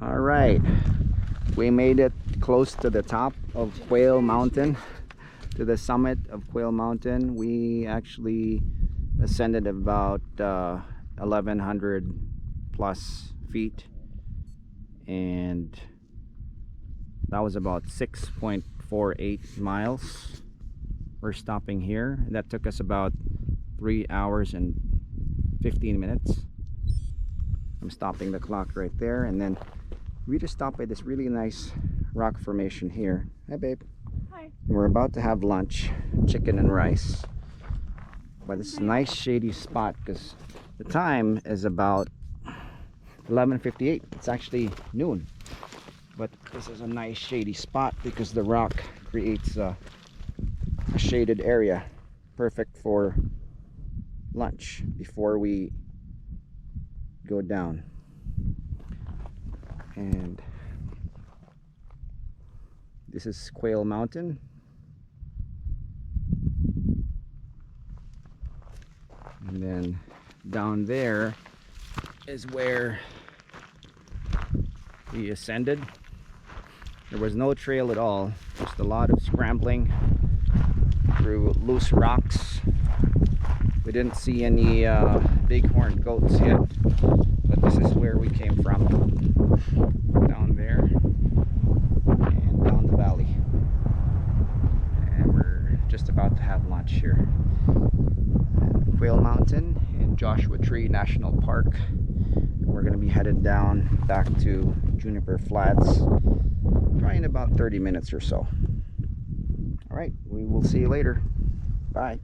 All right, we made it close to the top of Quail Mountain, to the summit of Quail Mountain. We actually ascended about 1100 plus feet, and that was about 6.48 miles. We're stopping here. That took us about 3 hours and 15 minutes. I'm stopping the clock right there, and then we just stopped by this really nice rock formation here. Hi babe. Hi. We're about to have lunch, chicken and rice, but it's a nice shady spot because the time is about 11:58. It's actually noon, but this is a nice shady spot because the rock creates a shaded area, perfect for lunch before we go down. And this is Quail Mountain. And then down there is where we ascended. There was no trail at all, just a lot of scrambling through loose rocks. We didn't see any bighorn goats yet, but this is where we came from, down there and down the valley. And we're just about to have lunch here at Quail Mountain in Joshua Tree National Park. We're going to be headed down back to Juniper Flats probably in about 30 minutes or so. All right, we will see you later. Bye.